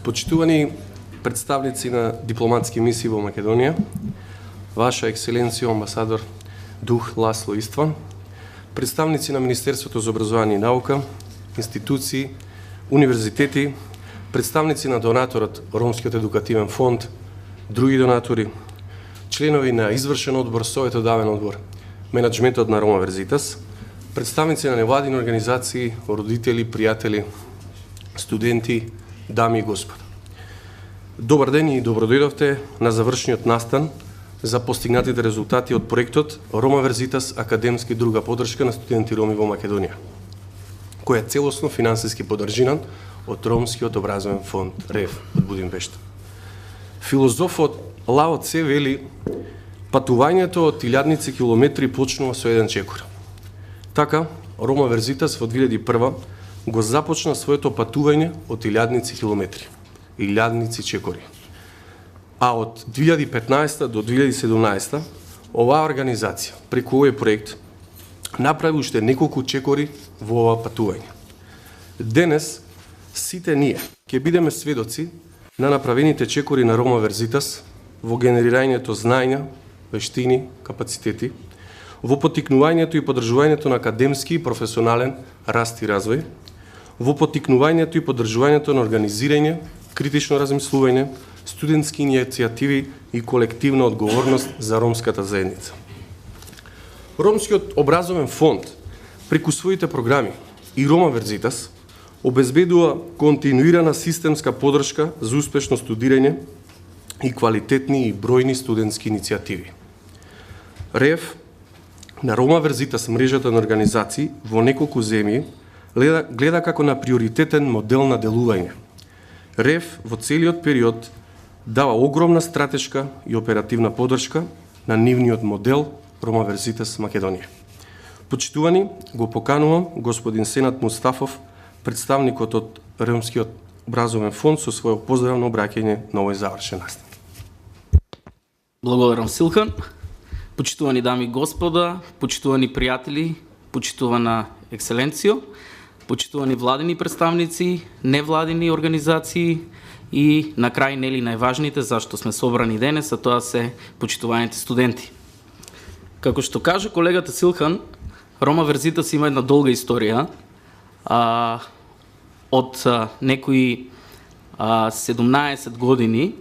Почитувани представници на дипломатски мисии во Македонија, Ваша екселенција амбасадор Дух Ласло Истван, представници на Министерството за образование и наука, институции, универзитети, представници на донаторот Ромскиот едукативен фонд, други донатори, членови на извршен одбор, советодавен одбор, менаџментот на Рома Верзитас, представници на невладини организации, родители, пријатели, студенти, дами и господа. Добар ден и добродојдовте на завршниот настан за постигнатите резултати од проектот Рома Верзитас академски друга подршка на студенти роми во Македонија, кој е целосно финансиски поддржинан од Ромскиот образовен фонд РЕФ од Будимпешта. Филозофот Лао Це вели: патувањето од илјадници километри почнува со еден чекор. Така, Рома Верзитас во 2001 го започна своето патување од илјадници километри, илјадници чекори. А од 2015 до 2017 оваа организација, преку овој проект, направи уште неколку чекори во ова патување. Денес, сите ние ќе бидеме сведоци на направените чекори на Рома Верзитас во генерирањето знаења, вештини, капацитети, во поттикнувањето и поддржувањето на академски и професионален раст и развој, во поттикнувањето и поддржувањето на организирање, критично размислување, студентски иницијативи и колективна одговорност за ромската заедница. Ромскиот образовен фонд, преку своите програми и Рома Верзитас, обезбедува континуирана системска поддршка за успешно студирање и квалитетни и бројни студентски иницијативи. РЕФ на Рома Верзитас мрежата на организации во неколку земји гледа како на приоритетен модел на делување. РЕФ во целиот период дава огромна стратешка и оперативна поддршка на нивниот модел Рома Верзитас Македонија. Почитувани, го поканувам господин Сенат Мустафов, представникот од Ромскиот образовен фонд, со својо поздравно обраќање на овој завршен настан. Благодарам, Силхан. Почитувани дами и господа, почитувани пријатели, почитувана екселенцијо, почитувани владини представници, невладини организации и на крај нели најважните зашто сме собрани денес, а тоа се почитуваните студенти. Како што кажа колегата Силхан, Рома Верзитас има една долга историја од некои 17 години,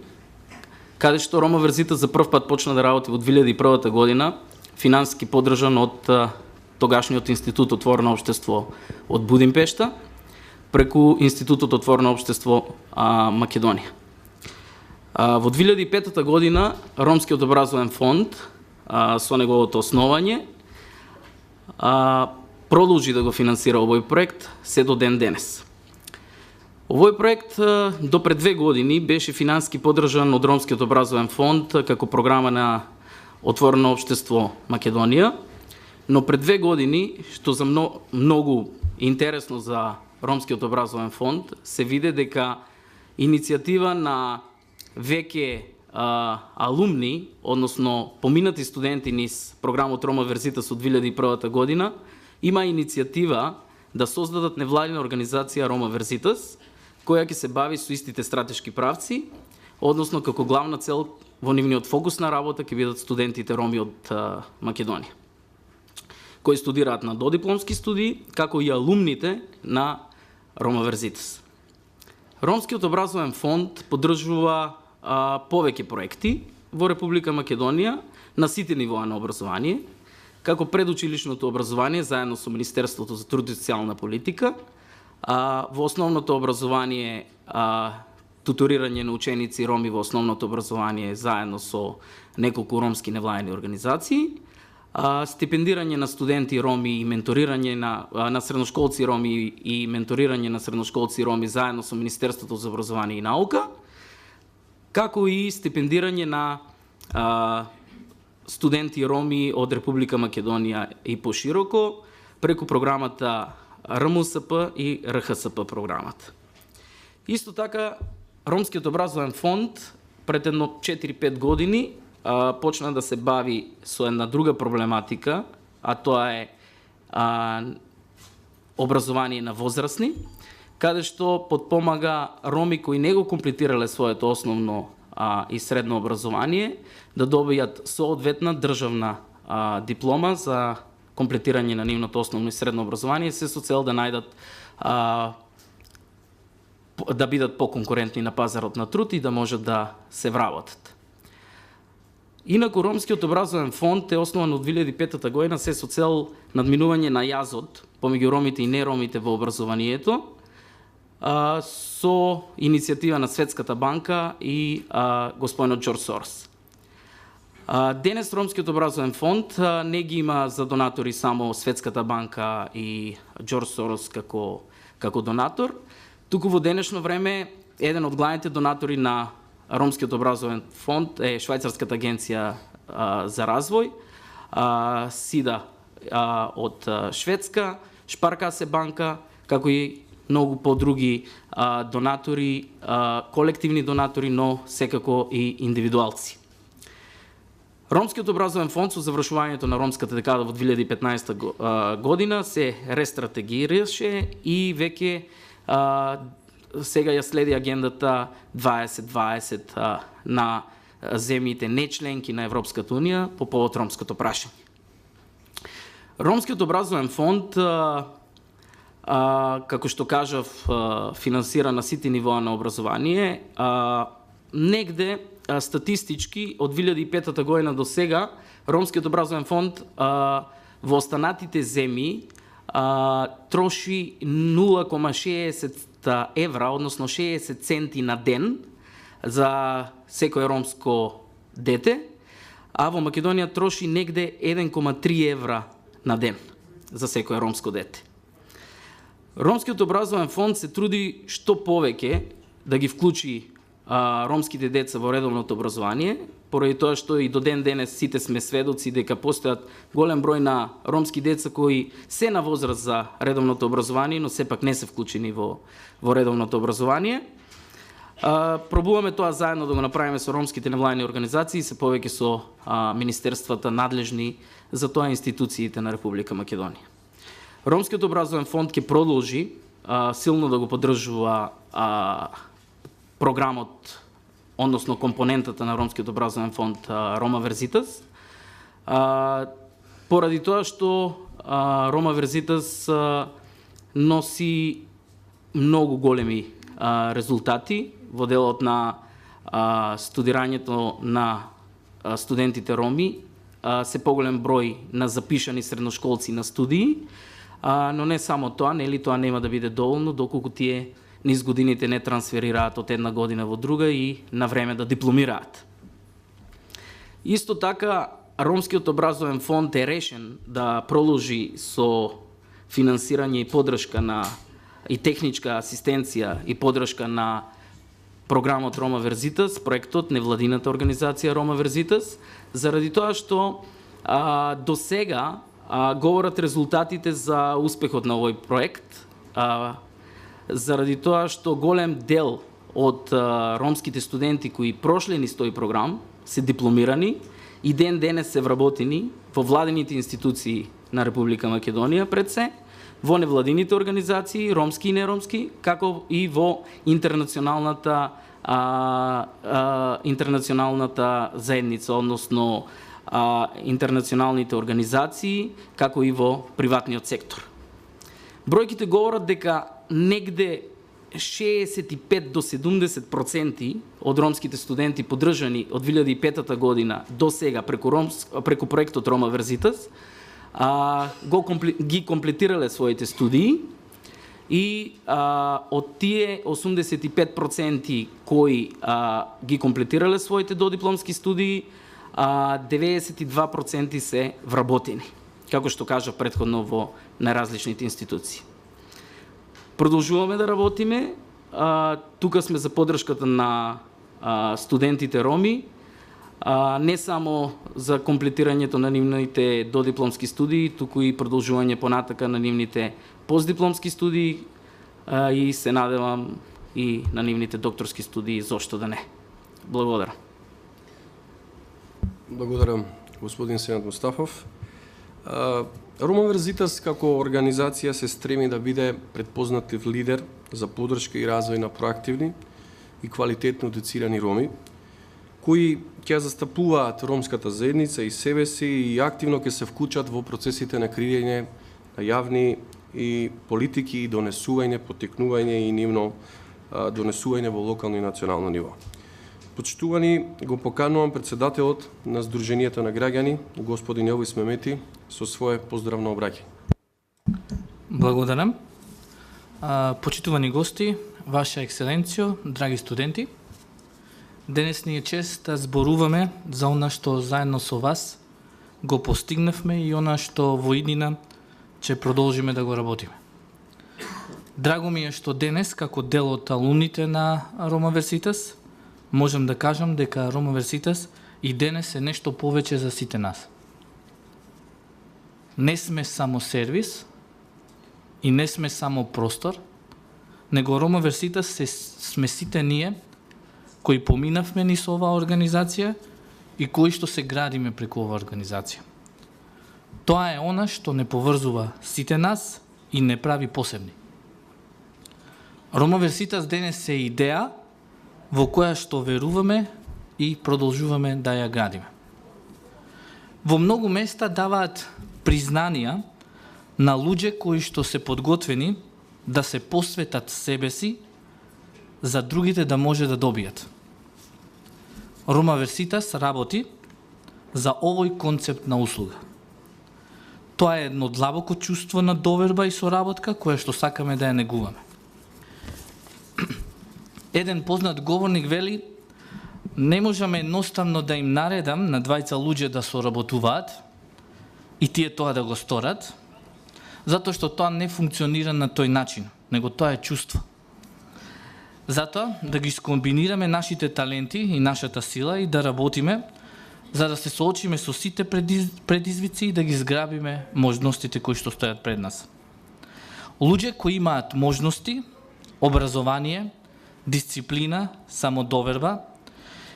каде што Рома Верзитас за прв пат почна да работи во 2001 година, финансиски поддржан од тогашниот Институт Отворено општество од Будимпешта, преку Институтот Отворено општество Македонија. Во 2005 година Ромскиот образовен фонд со неговото основање продолжи да го финансира овој проект се до ден денес. Овој проект до пред 2 години беше финансиски поддржан од Ромскиот образовен фонд како програма на Отворено општество Македонија, но пред 2 години, што за многу интересно за Ромскиот образовен фонд, се виде дека иницијатива на веќе алумни, односно поминати студенти низ програмот Рома Верзитас од 2001 година, има иницијатива да создадат невладина организација Рома Верзитас, која ќе се бави со истите стратешки правци, односно како главна цел во нивниот фокус на работа ќе бидат студентите роми од Македонија, кои студираат на додипломски студии, како и алумните на Рома Верзитас. Ромскиот образовен фонд поддржува повеќе проекти во Република Македонија на сите нивоа на образование, како предучилишното образование заедно со Министерството за труд и социјална политика, во основното образование туторирање на ученици роми во основното образование заедно со неколку ромски невладини организации, стипендирање на студенти роми и менторирање на средношколци роми и менторирање на средношколци роми заедно со Министерството за образование и наука, како и стипендирање на студенти роми од Република Македонија и пошироко преку програмата РМСП и РХСП програмата. Исто така, Ромскиот образовен фонд пред едно 4-5 години почна да се бави со една друга проблематика, а тоа е образование на возрастни, каде што подпомага роми кои не го комплетирале своето основно и средно образование да добијат соодветна државна диплома за комплетирање на нивното основно и средно образование, се со цел да најдат да бидат поконкурентни на пазарот на труд и да можат да се вработат. Инаку Ромскиот образовен фонд е основан од 2005 година се со цел надминување на јазот помеѓу ромите и неромите во образованието, со иницијатива на Светската банка и господинот Џорџ Сорос. Денес Ромскиот образовен фонд не ги има за донатори само Светската банка и Џорџ Сорос како донатор, туку во денешно време еден од главните донатори на Ромскиот образовен фонд е Швајцарската агенција за развој, СИДА од Шведска, Шпаркасе банка, како и многу подруги донатори, колективни донатори, но секако и индивидуалци. Ромскиот образовен фонд со завршувањето на ромската декада во 2015 година се рестратегираше и веќе сега ја следи агендата 2020 на земјите нечленки на Европската унија по повод ромското прашање. Ромскиот образовен фонд, како што кажав, финансира на сите нивоа на образование, негде статистички од 2005 година до сега Ромскиот образовен фонд во останатите земји троши 0,60 евра, односно 60 центи на ден за секој ромско дете, а во Македонија троши негде 1,3 евра на ден за секој ромско дете. Ромскиот образовен фонд се труди што повеќе да ги вклучи ромските деца во редовното образование, поради тоа што и до ден денес сите сме сведоци дека постојат голем број на ромски деца кои се на возраст за редовното образование, но сепак не се вклучени во редовното образование. Пробуваме тоа заедно да го направиме со ромските невладини организации, се повеќе со министерствата надлежни за тоа институциите на Република Македонија. Ромскиот образовен фонд ќе продолжи силно да го поддржува програмот, односно компонентата на Ромскиот образовен фонд Рома Верзитас, поради тоа што Рома Верзитас носи многу големи резултати во делот на студирањето на студентите роми, се поголем број на запишани средношколци на студии, но не само тоа, нели тоа нема да биде доволно доколку тие низ годините не трансферираат од една година во друга и на време да дипломираат. Исто така, Ромскиот образовен фонд е решен да продолжи со финансирање и поддршка на и техничка асистенција и поддршка на програмот Рома Верзитас, проектот невладината организација Рома Верзитас, заради тоа што до сега говорат резултатите за успехот на овој проект, заради тоа што голем дел од ромските студенти кои прошле низ тој програм се дипломирани и ден денес се вработени во владините институции на Република Македонија пред се, во невладините организации, ромски и неромски, како и во интернационалната заедница, односно интернационалните организации, како и во приватниот сектор. Бројките говорат дека негде 65 до 70% од ромските студенти поддржани од 2005 година до сега преку проектот Рома Верзитас ги комплетирале своите студии и од тие 85% кои ги комплетирале своите додипломски студии, 92% се вработени, како што кажа претходно во најразличните институции. Продолжуваме да работиме, тука сме за поддршката на студентите роми, не само за комплетирањето на нивните додипломски студии, туку и продолжување понатака на нивните постдипломски студии и се надевам и на нивните докторски студии, зошто да не. Благодарам. Благодарам, господин Сенат Мустафов. Ромаверзитас како организација се стреми да биде предпознатлив лидер за поддршка и развој на проактивни и квалитетно едуцирани роми, кои ќе застапуваат ромската заедница и себе си и активно ќе се вклучат во процесите на креирање на јавни и политики и донесување, потекнување и нивно донесување во локално и национално ниво. Почитувани, го поканувам председателот на Сдруженијето на граѓани, господин Елвис Мемети, со свое поздравно обраќање. Благодарам. Почитувани гости, Ваша екселенцијо, драги студенти, денес ни е чест да зборуваме за она што заедно со вас го постигнавме и она што во иднина ќе продолжиме да го работиме. Драго ми е што денес, како дел од алумните на Ромаверситас, можам да кажам дека Ромаверситас и денес е нешто повеќе за сите нас. Не сме само сервис и не сме само простор, него Ромаверситас сме сите ние кои поминавме низ оваа организација и кои што се градиме преку оваа организација. Тоа е она што не поврзува сите нас и не прави посебни. Ромаверситас денес е идеја во која што веруваме и продолжуваме да ја градиме. Во многу места даваат признанија на луѓе кои што се подготвени да се посветат себе си за другите да може да добијат. Ромаверситас работи за овој концепт на услуга. Тоа е едно длабоко чувство на доверба и соработка која што сакаме да ја негуваме. Еден познат говорник вели: не можеме едноставно да им наредам на двајца луѓе да соработуваат и тие тоа да го сторат, затоа што тоа не функционира на тој начин, него тоа е чувство. Затоа да ги скомбинираме нашите таленти и нашата сила и да работиме за да се соочиме со сите предизвици и да ги зграбиме можностите кои што стојат пред нас. Луѓе кои имаат можности, образование, дисциплина, самодоверба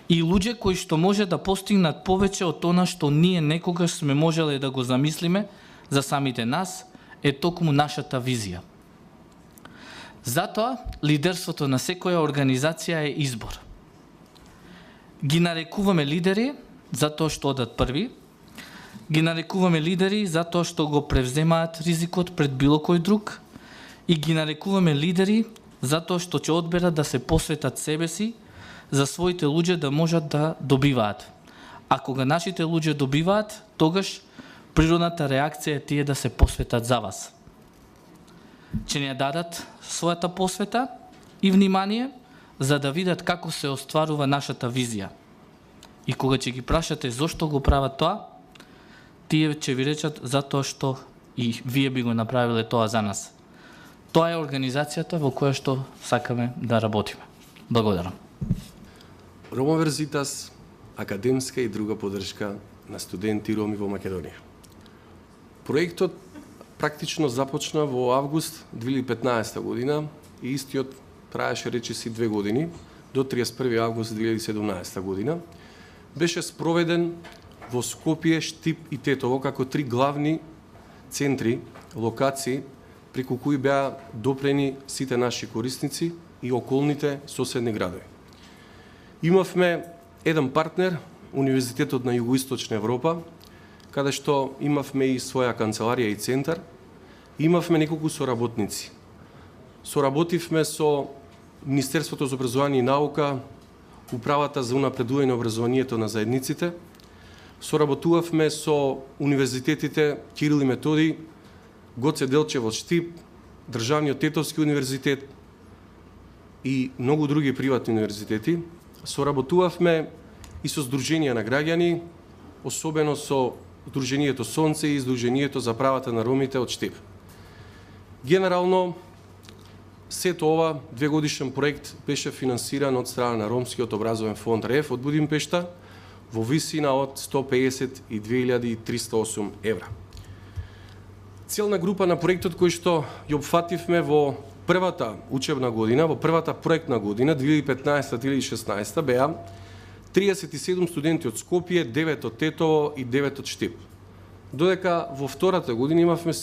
и луѓе кои што може да постигнат повеќе од она што ние некогаш сме можеле да го замислиме за самите нас, е токму нашата визија. Затоа, лидерството на секоја организација е избор. Ги нарекуваме лидери затоа што одат први, ги нарекуваме лидери затоа што го превземаат ризикот пред било кој друг и ги нарекуваме лидери затоа што ќе одберат да се посветат себе си за своите луѓе да можат да добиваат. А кога нашите луѓе добиваат, тогаш природната реакција е тие да се посветат за вас. Ќе ни дадат својата посвета и внимание за да видат како се остварува нашата визија. И кога ќе ги прашате зошто го прават тоа, тие ќе ви речат затоа што и вие би го направиле тоа за нас. Тоа е организацијата во која што сакаме да работиме. Благодарам. Ромаверзитас, академска и друга поддршка на студенти роми во Македонија. Проектот практично започна во август 2015 година и истиот траеше речиси 2 години, до 31 август 2017 година. Беше спроведен во Скопје, Штип и Тетово како 3 главни центри, локации, преку кои беа допрени сите наши корисници и околните соседни градови. Имавме еден партнер, Универзитетот на Југоисточна Европа, каде што имавме и своја канцеларија и центар, имавме неколку соработници. Соработивме со Министерството за образование и наука, Управата за унапредување на образованието на заедниците, соработувавме со универзитетите Кирил и Методи, Гоце Делчев од Штип, Државниот Тетовски универзитет и многу други приватни универзитети. Соработувавме и со Сдруженија на граѓани, особено со Сдруженијето Сонце и Сдруженијето за правата на ромите од Штип. Генерално, сето ова 2-годишен проект беше финансиран од страна на Ромскиот образовен фонд РЕФ од Будимпешта во висина од 152.308 евра. Целна група на проектот кој што ја опфативме во првата учебна година, во првата проектна година 2015-2016 беа 37 студенти од Скопје, 9 од Тетово и 9 од Штип. додека во втората година имавме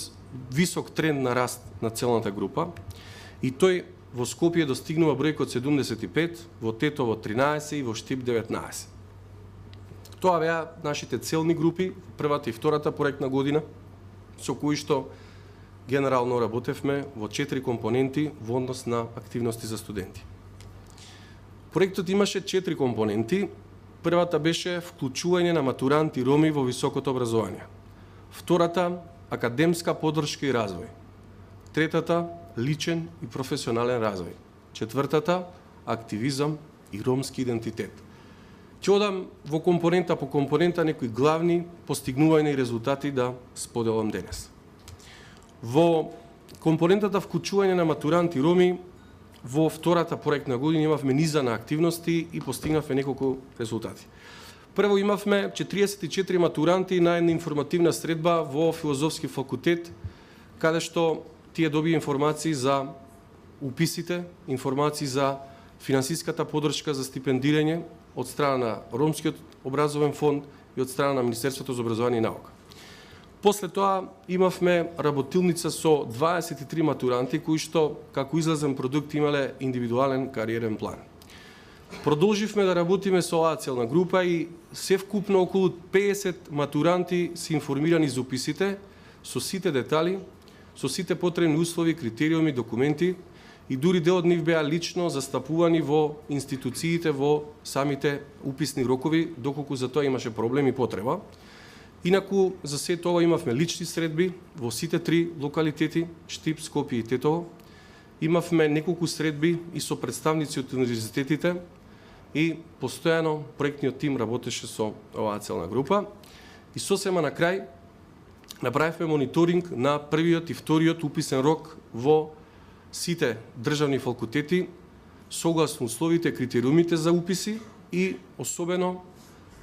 висок тренд на раст на целната група и тој во Скопје достигнува бројкот 75, во Тетово 13 и во Штип 19. Тоа беа нашите целни групи, првата и втората проектна година, со кои што генерално работевме во 4 компоненти во однос на активности за студенти. Проектот имаше 4 компоненти. Првата беше вклучување на матуранти роми во високото образование. Втората – академска поддршка и развој. Третата – личен и професионален развој. Четвртата – активизам и ромски идентитет. Ќе одам во компонента по компонента некои главни постигнувања и резултати да споделам денес. Во компонентата вклучување на матуранти роми во втората проектна година имавме низа на активности и постигнавме неколку резултати. Прво имавме 44 матуранти на една информативна средба во филозофски факултет, каде што тие добија информации за уписите, информации за финансиската поддршка за стипендирање од страна на Ромскиот образовен фонд и од страна на Министерството за образование и наука. После тоа имавме работилница со 23 матуранти кои што како излазен продукт имале индивидуален кариерен план. Продолживме да работиме со оваа целна група и севкупно околу 50 матуранти се информирани за уписите, со сите детали, со сите потребни услови, критериуми, документи и дури дел од нив беа лично застапувани во институциите во самите уписни рокови, доколку за тоа имаше проблем и потреба. Инаку, за се тоа имавме лични средби во сите 3 локалитети, Штип, Скопје и Тетово. Имавме неколку средби и со представници од универзитетите и постојано проектниот тим работеше со оваа целна група. И сосема на крај направивме мониторинг на првиот и вториот уписен рок во сите државни факултети согласно условите, критериумите за уписи и особено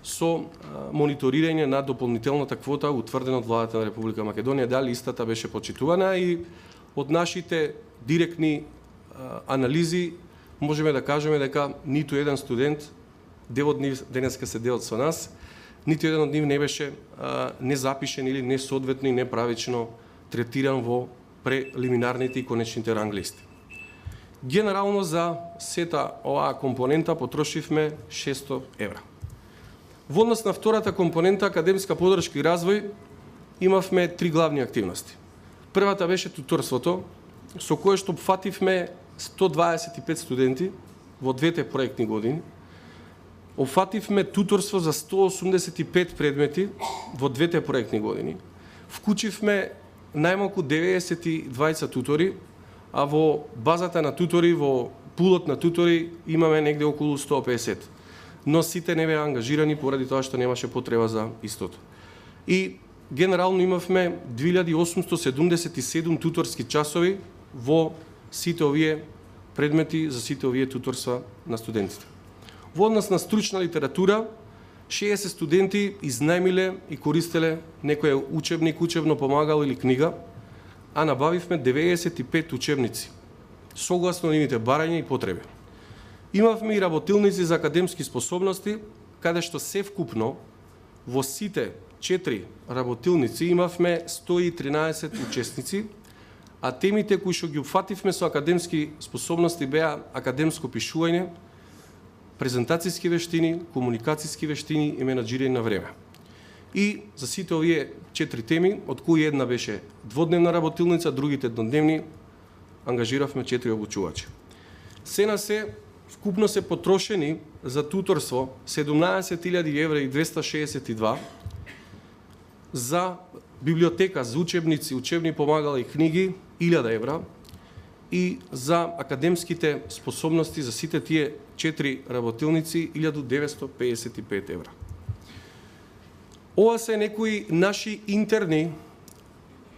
со мониторирање на дополнителната квота утврдена од владата на Република Македонија, дали истата беше почитувана и од нашите директни анализи можеме да кажеме дека ниту еден студент, дел од нив денеска се делат со нас, ниту еден од нив не беше незапишен или несоодветно и неправично третиран во прелиминарните и конечните ранг листи. Генерално за сета оваа компонента потрошивме 600 евра. Во однос на втората компонента, академска поддршка и развој, имавме 3 главни активности. Првата беше туторството, со кое што опфативме 125 студенти во двете проектни години. Опфативме туторство за 185 предмети во двете проектни години. Вклучивме најмалку 92 тутори, а во базата на тутори, во пулот на тутори имаме негде околу 150. Но сите не беа ангажирани поради тоа што немаше потреба за истото. И генерално имавме 2877 туторски часови во сите овие предмети за сите овие туторства на студентите. Во однос на стручна литература, 60 студенти изнајмиле и користеле некој учебник, учебно помагало или книга, а набавивме 95 учебници, согласно нивните барања и потреби. Имавме и работилници за академски способности, каде што севкупно во сите 4 работилници имавме 113 учесници, а темите кои што ги опфативме со академски способности беа академско пишување, презентацијски вештини, комуникацијски вештини и менаџирање на време. И за сите овие 4 теми, од кои една беше дводневна работилница, другите еднодневни, ангажиравме 4 обучувачи. Се на се, вкупно се потрошени за туторство 17.000 евра и 262, за библиотека, за учебници, учебни помагала и книги 1000 евра и за академските способности за сите тие 4 работилници 1955 евра. Ова се некои наши интерни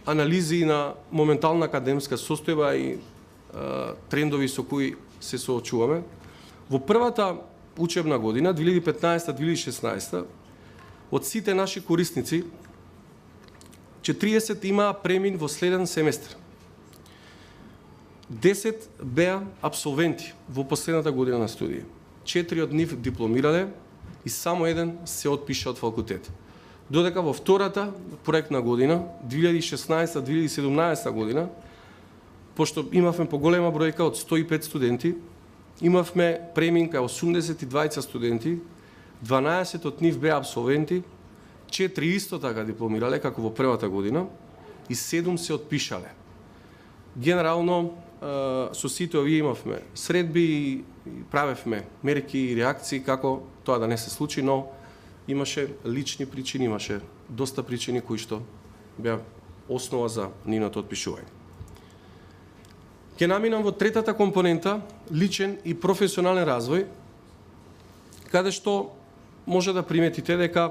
анализи на моментална академска состојба и трендови со кои се соочуваме. Во првата учебна година, 2015-2016, од сите наши корисници, 40 имаа премин во следен семестр. 10 беа абсолвенти во последната година на студија. 4 од нив дипломирале и само еден се отпиша од факултет. Додека во втората проектна година, 2016-2017 година, пошто имавме поголема бројка од 105 студенти, имавме преминка 82 студенти, 12 од нив беа абсолвенти, 4 исто така дипломирале, како во првата година, и 7 се отпишале. Генерално, со сите овие имавме средби и правевме мерки и реакции како тоа да не се случи, но имаше лични причини, имаше доста причини кои што беа основа за нивното отпишување. Ќе наминам во третата компонента, личен и професионален развој, каде што може да приметите дека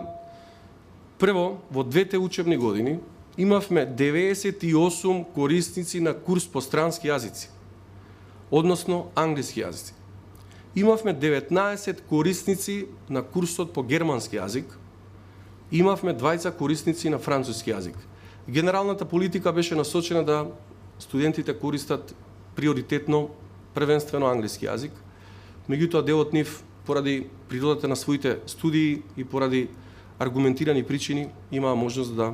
прво во двете учебни години имавме 98 корисници на курс по странски јазици, односно англиски јазици. Имавме 19 корисници на курсот по германски јазик, имавме 20 корисници на француски јазик. Генералната политика беше насочена да студентите користат приоритетно, првенствено англиски јазик, меѓутоа дел од нив, поради природата на своите студии и поради аргументирани причини, имаа можност да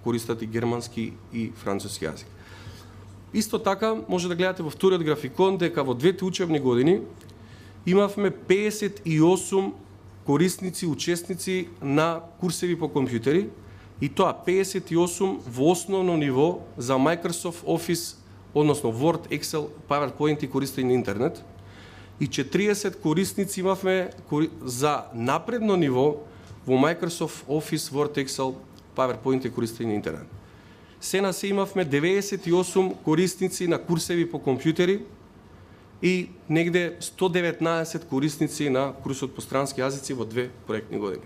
користат и германски и француски јазик. Исто така, може да гледате во вториот графикон, дека во двете учебни години имавме 58 корисници, учесници на курсеви по компјутери, и тоа 58 во основно ниво за Microsoft Office, односно Word, Excel, PowerPoint и користење на интернет, и 40 корисници имавме за напредно ниво во Microsoft Office, Word, Excel, PowerPoint и користење на интернет. Се на се имавме 98 корисници на курсеви по компјутери и негде 119 корисници на курсот по странски јазици во две проектни години.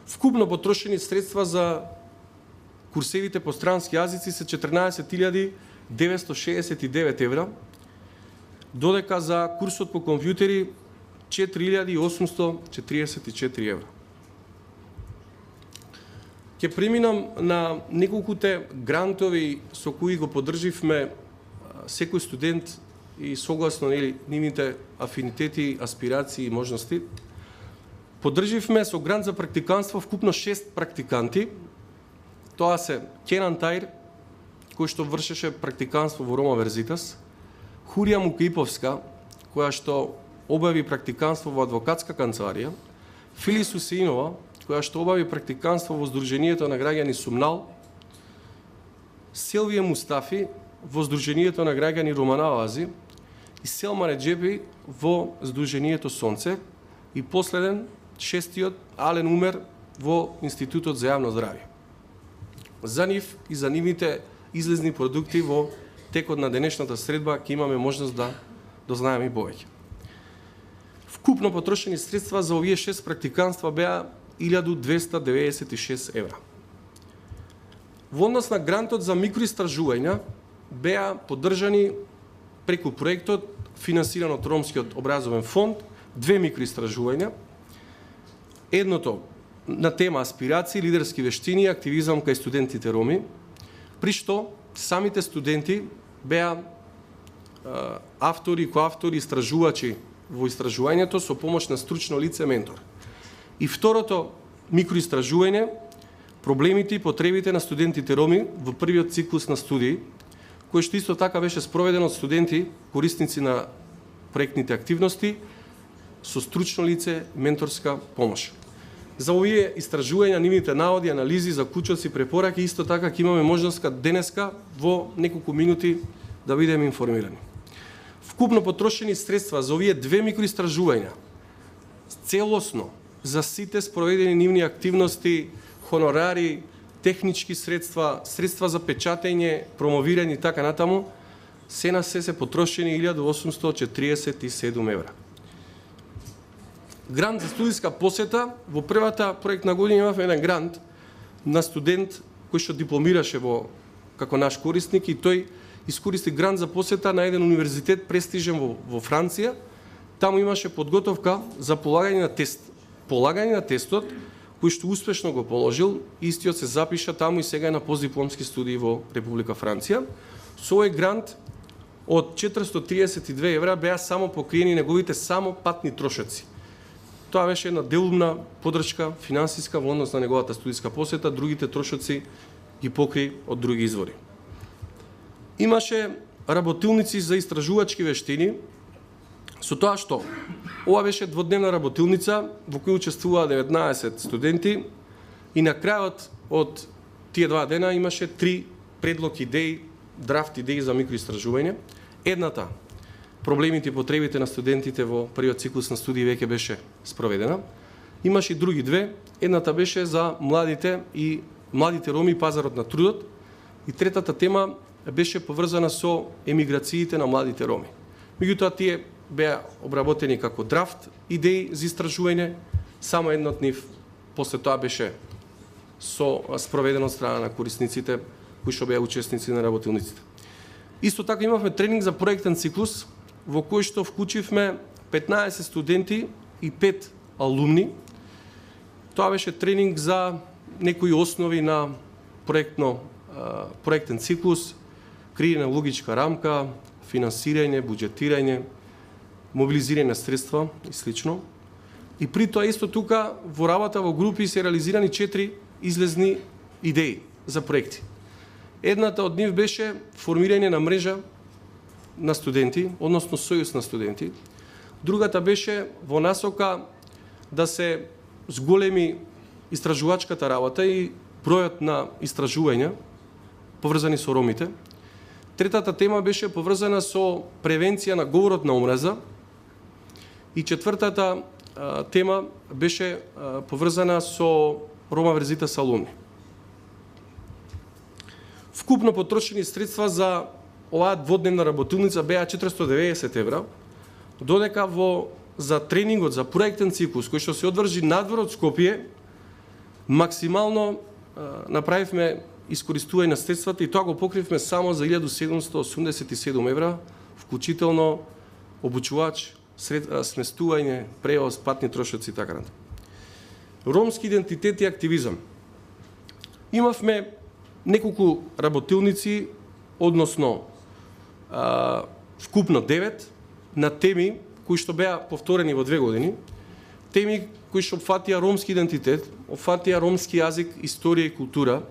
Вкупно потрошени средства за курсевите по странски јазици се 14.969 евра, додека за курсот по компјутери 4.844 евра. Ќе преминам на неколкуте грантови со кои го поддрживме секој студент и согласно нивните афинитети, аспирации и можности. Поддрживме со грант за практиканство вкупно 6 практиканти. Тоа се Кенан Тајр, кој што вршеше практиканство во Рома Верзитас, Хурија Мукиповска, која што обави практиканство во адвокатска канцеларија, Филис Усеинова, која што обави практиканство во Сдруженијето на граѓани Сумнал, Селвија Мустафи во Сдруженијето на граѓани Романавази и Селма Реджепи во Сдруженијето Сонце, и последен, шестиот, Ален Умер во Институтот за јавно здравје. За нив и за нивните излезни продукти во текот на денешната средба ќе имаме можност да дознаеме и повеќе. Вкупно потрошени средства за овие 6 практиканства беа 1296 евра. Во однос на грантот за микроистражувања беа поддржани преку проектот финансиран од Ромскиот образовен фонд 2 микроистражувања. Едното на тема аспирации, лидерски вештини и активизам кај студентите роми, при што самите студенти беа автори, коавтори, истражувачи во истражувањето со помош на стручно лице ментор. И второто микроистражување, проблемите и потребите на студентите роми во првиот циклус на студии, кој што исто така беше спроведен од студенти, корисници на проектните активности, со стручно лице, менторска помош. За овие истражувања, нивните наводи, анализи, заклучоци, препораки, исто така ќе имаме можност денеска во неколку минути да бидеме информирани. Вкупно потрошени средства за овие 2 микроистражувања, целосно за сите спроведени нивни активности, хонорари, технички средства, средства за печатење, промовирање и така натаму, се на се потрошени 1847 евра. Грант за студиска посета, во првата проектна година имавме еден грант на студент кој што дипломираше како наш корисник и тој искористи грант за посета на еден универзитет престижен во Франција. Таму имаше подготовка за полагање на тест. Полагање на тестот, кој што успешно го положил, истиот се запиша таму и сега е на постдипломски студии во Република Франција. Со овој грант од 432 евра беа само покриени неговите само патни трошоци. Тоа беше една делумна подршка финансиска во однос на неговата студиска посета, другите трошоци ги покри од други извори. Имаше работилници за истражувачки вештини, со тоа што ова беше дводневна работилница во која учествуваа 19 студенти и на крајот од тие 2 дена имаше 3 предлог идеи, драфт идеи за микроистражување. Едната, проблемите и потребите на студентите во првиот циклус на студии веќе беше спроведена. Имаше и други две. Едната беше за младите роми и пазарот на трудот. И третата тема беше поврзана со емиграциите на младите роми. Меѓутоа тие беа обработени како драфт идеи за истражување. Само една од нив после тоа беше спроведено од страна на корисниците кои што беа учесници на работилниците. Исто така имавме тренинг за проектен циклус во кој што вклучивме 15 студенти и 5 алумни. Тоа беше тренинг за некои основи на проектен циклус, креирање на логичка рамка, финансирање, буџетирање, мобилизирање на средства и слично. И при тоа исто тука во работа во групи се реализирани 4 излезни идеи за проекти. Едната од нив беше формирање на мрежа на студенти, односно сојуз на студенти. Другата беше во насока да се зголеми истражувачката работа и бројот на истражувања поврзани со ромите. Третата тема беше поврзана со превенција на говорот на омраза. И четвртата тема беше поврзана со Рома верзита са алумни. Вкупно потрошени средства за оваа дводневна работилница беа 490 евра, додека за тренингот за проектен циклус кој што се одржи надвор од Скопје, максимално направивме искористување на средствата и тоа го покривме само за 1787 евра, вклучително обучувач, сместување, превоз, патни трошоци и така натаму. Ромски идентитет и активизам. Имавме неколку работилници, односно вкупно 9 на теми кои што беа повторени во 2 години. Теми кои што опфатија ромски идентитет, опфатија ромски јазик, историја и култура,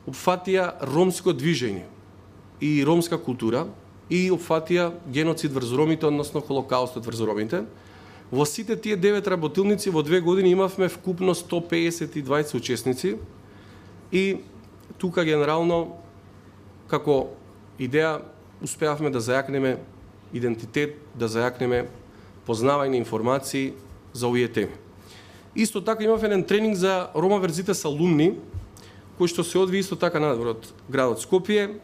опфатија ромско движење и ромска култура и опфатија геноцид врз ромите, односно холокаустот врз ромите. Во сите тие 9 работилници во 2 години имавме вкупно 152 учесници и тука генерално како идеја успеавме да зајакнеме идентитет, да зајакнеме познавање информации за овие теми. Исто така имавме еден тренинг за Рома верзита са алумни, кој што се одви исто така надвор од градот Скопје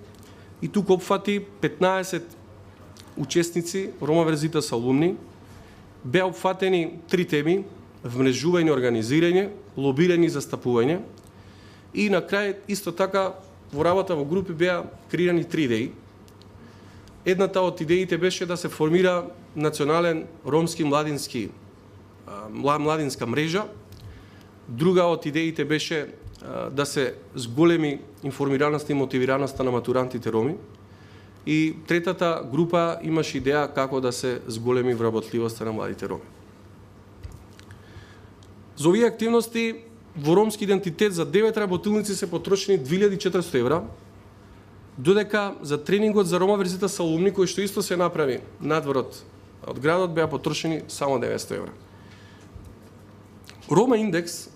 и тука опфати 15 учесници Рома верзита са алумни. Беа опфатени 3 теми: вмрежување, организирање, лобирање и застапување. И на крај исто така во работа во групи беа креирани 3 идеи. Едната од идеите беше да се формира национален ромски младинска мрежа. Друга од идеите беше да се зголеми информираноста и мотивираноста на матурантите роми. И третата група имаше идеја како да се зголеми вработливоста на младите роми. За овие активности во ромски идентитет за 9 работилници се потрошени 2400 евра, додека за тренингот за Рома верзита са алумни, кој што исто се направи надвор од градот, беа потрошени само 900 евра. Рома Индекс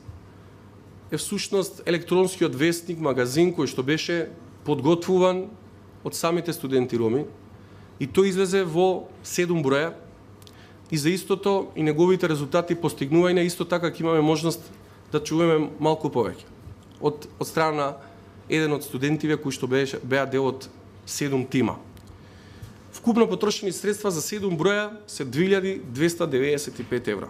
е всушност електронскиот вестник, магазин кој што беше подготвуван од самите студенти роми и тој излезе во 7 броја и за истото и неговите резултати постигнување исто така ќе имаме можност да чуваме малку повеќе од страна на еден од студентиве кои што беа дел од 7 тима. Вкупно потрошени средства за 7 броја се 2295 евра.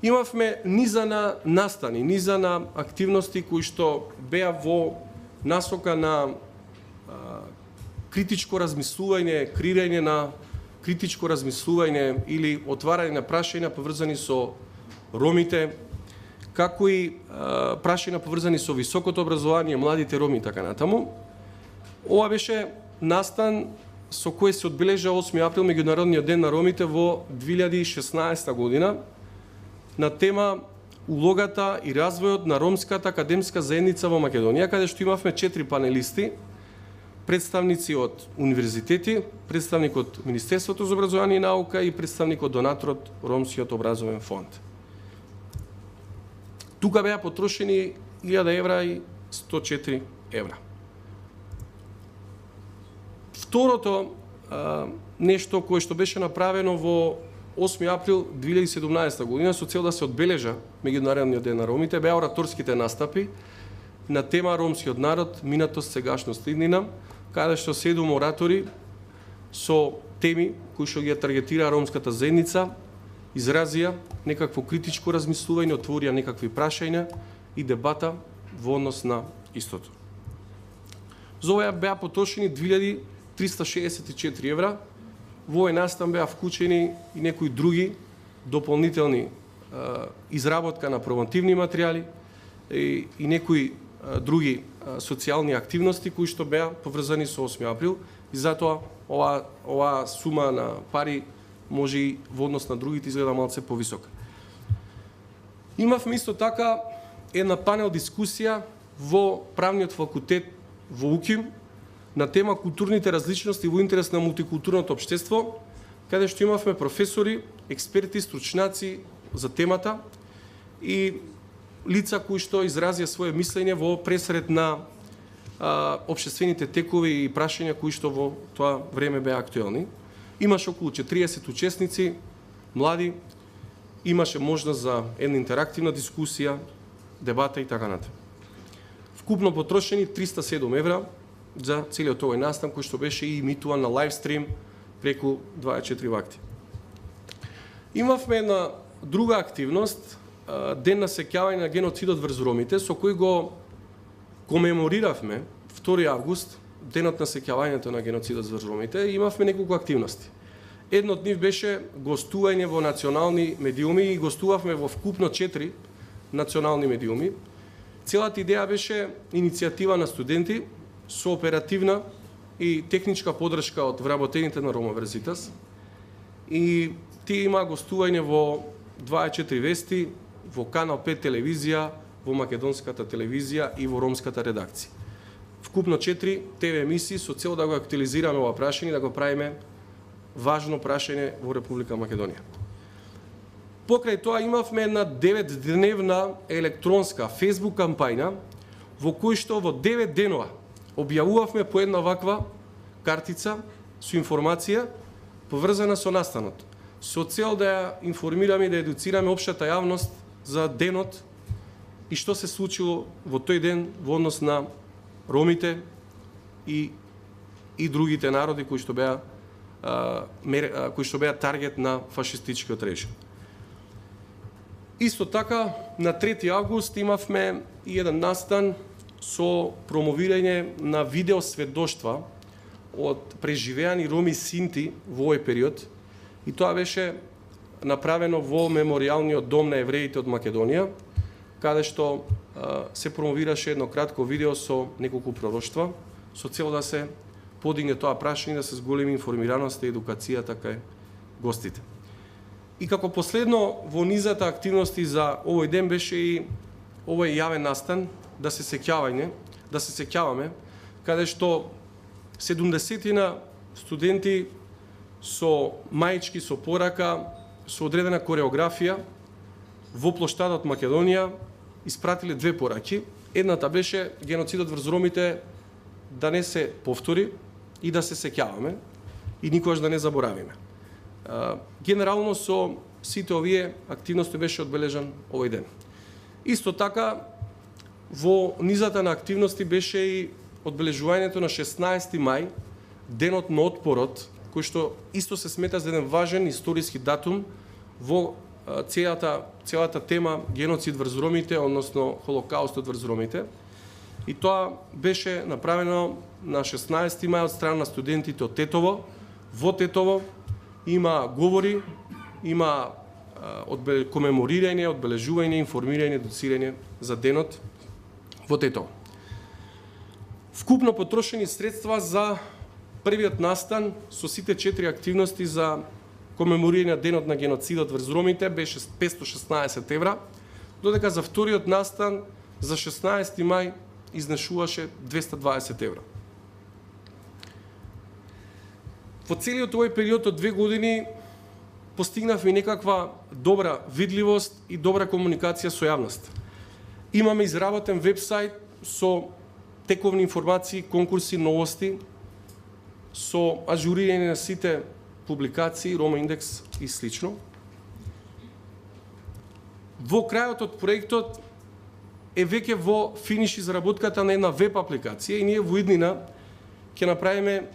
Имавме низа на настани, низа на активности кои што беа во насока на критичко размислување, креирање на критичко размислување или отварање на прашања поврзани со ромите, како и прашања поврзани со високото образование, младите роми и така натаму. Ова беше настан со кој се одбележа 8 април меѓународниот ден на ромите во 2016 година на тема улогата и развојот на ромската академска заедница во Македонија, каде што имавме 4 панелисти, представници од универзитети, представник од Министерството за образование и наука и представник од донаторот Ромскиот образовен фонд. Тука беа потрошени 1000 евра и 104 евра. Второто нешто кое што беше направено во 8 април 2017 година со цел да се одбележа меѓународниот ден на ромите беа ораторските настапи на тема ромскиот народ, минатост, сегашност и иднина, каде што 7 оратори со теми кои што ги таргетира ромската заедница изразија некакво критичко размислување, отворија некакви прашања и дебата во однос на истото. За ова беа потрошени 2364 евра. Во овој настан беа вклучени и некои други дополнителни изработка на промовативни материјали и некои други социјални активности кои што беа поврзани со 8 април и затоа ова сума на пари може и во однос на другите изгледа малце повисока. Имавме исто така една панел дискусија во правниот факултет во УКИМ на тема културните различности во интерес на мултикултурното општество, каде што имавме професори, експерти, стручњаци за темата и лица кои што изразија свое мислење во пресред на општествените текови и прашања кои што во тоа време беа актуелни. Имаше околу 40 учесници, млади, имаше можност за една интерактивна дискусија, дебата и така натаму. Вкупно потрошени 307 евра за целиот овој настан кој што беше и имитуван на лайвстрим преку 24 вакти. Имавме една друга активност, ден на сеќавање на геноцидот врз ромите, со кој го комемориравме 2 август, денот на сеќавањето на геноцидот врз ромите, и имавме неколку активности. Едно од нив беше гостување во национални медиуми и гостувавме во вкупно 4 национални медиуми. Целата идеја беше иницијатива на студенти со оперативна и техничка подршка од вработените на Рома Верзитас. И тие има гостување во 24 вести, во Канал 5 телевизија, во Македонската телевизија и во ромската редакција. Вкупно 4 ТВ емисии со цел да го актуализираме ова прашање и да го правиме важно прашање во Република Македонија. Покрај тоа имавме една 9-дневна електронска Facebook кампања во кој што во 9 денова објавувавме по една ваква картица со информација поврзана со настанот, со цел да ја информираме и да едуцираме општата јавност за денот и што се случило во тој ден во однос на ромите и другите народи кои што беа таргет на фашистичкиот режим. Исто така, на 3 август имавме и еден настан со промовирање на видео сведоштва од преживеани роми синти во овој период, и тоа беше направено во Меморијалниот дом на евреите од Македонија, каде што се промовираше едно кратко видео со неколку пророштва, со цел да се подигне тоа прашање, да се зголеми информираноста и едукацијата кај гостите. И како последно во низата активности за овој ден беше и овој јавен настан да се сеќаваме, каде што 70 студенти со маички, со порака, со одредена кореографија во плоштадот Македонија испратиле 2 пораки. Едната беше геноцидот врз ромите да не се повтори и да се сеќаваме и никогаш да не заборавиме. Генерално со сите овие активности беше одбележан овој ден. Исто така, во низата на активности беше и одбележувањето на 16 мај, денот на отпорот, кој што исто се смета за еден важен историски датум во целата тема геноцид врз ромите, односно Холокаустот врз ромите. И тоа беше направено на 16 мај од страна на студентите од Тетово. Во Тетово има говори, има комеморирање, одбележување, информирање, едуцирање за денот во Тетово. Вкупно потрошени средства за првиот настан со сите 4 активности за комеморирање на денот на геноцидот врз ромите беше 516 евра, додека за вториот настан за 16 мај изнешуваше 220 евра. Во целиот овој период од 2 години постигнавме некаква добра видливост и добра комуникација со јавност. Имаме изработен вебсайт со тековни информации, конкурси, новости, со ажурирање на сите публикации, Рома Индекс и слично. Во крајот од проектот е веќе во финиш изработката на една веб апликација и ние во иднина ќе направиме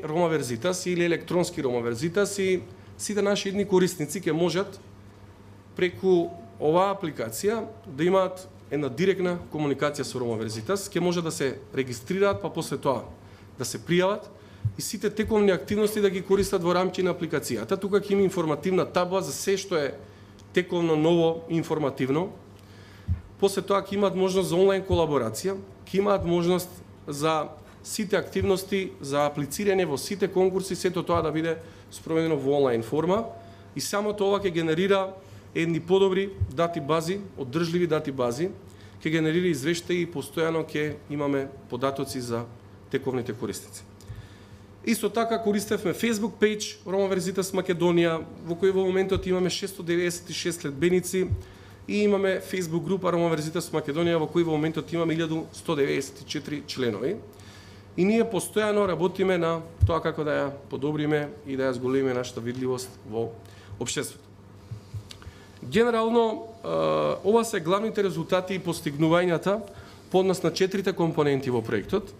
Рома Верзитас или електронски Рома Верзитас и сите наши идни корисници ќе можат преку оваа апликација да имаат една директна комуникација со Рома Верзитас, ќе може да се регистрираат, па после тоа да се пријават и сите тековни активности да ги користат во рамки на апликацијата. Тука ќе има информативна табла за се што е тековно, ново, информативно. После тоа ќе имаат можност за онлайн колаборација, ќе имаат можност за сите активности, за аплицирање во сите конкурси, сето тоа да биде спроведено во онлайн форма и само тоа ќе генерира едни подобри дати бази, одржливи дати бази, ќе генерира извештаи и постојано ќе имаме податоци за тековните корисници. Исто така користевме Facebook page Рома Верзитас Македонија, во кој во моментот имаме 696 следбеници и имаме Facebook група Рома Верзитас Македонија, во кој во моментот имаме 1194 членови. И ние постојано работиме на тоа како да ја подобриме и да ја зголемиме нашата видливост во општеството. Генерално, ова се главните резултати и постигнувањата по однос на 4 компоненти во проектот.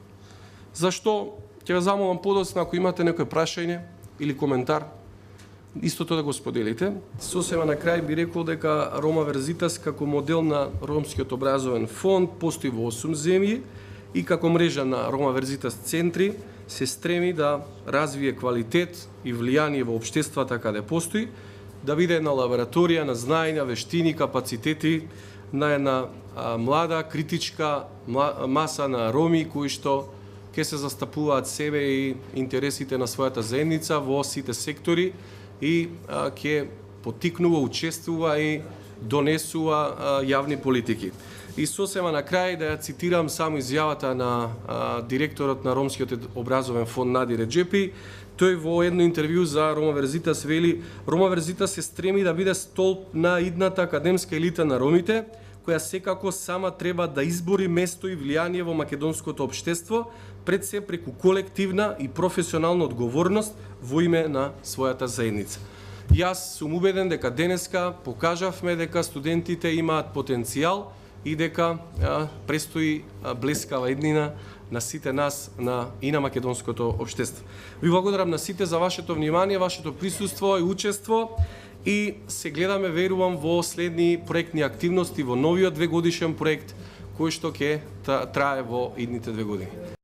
Зашто ќе ве замолам подоцна ако имате некој прашање или коментар, истото да го споделите. Сосема на крај би рекол дека Рома Верзитас како модел на ромскиот образовен фонд постои во 8 земји и како мрежа на Рома Верзитас центри се стреми да развие квалитет и влијание во општествата каде постои, да биде една лабораторија на знаења, вештини, капацитети на една млада, критичка маса на роми кои што ќе се застапуваат себе и интересите на својата заедница во сите сектори и ќе поттикнува, учествува и донесува јавни политики. И сосема на крај да ја цитирам само изјавата на директорот на Ромскиот образовен фонд Нади Реджепи. Тој во едно интервју за Рома Верзитас вели: Рома Верзитас се стреми да биде столб на идната академска елита на ромите, која секако сама треба да избори место и влијание во македонското општество, пред се преку колективна и професионална одговорност во име на својата заедница. Јас сум убеден дека денеска покажавме дека студентите имаат потенцијал и дека престои блескава иднина на сите нас и на македонското општество. Ви благодарам на сите за вашето внимание, вашето присуство и учество и се гледаме, верувам, во следни проектни активности во новиот 2-годишен проект кој што ќе трае во идните 2 години.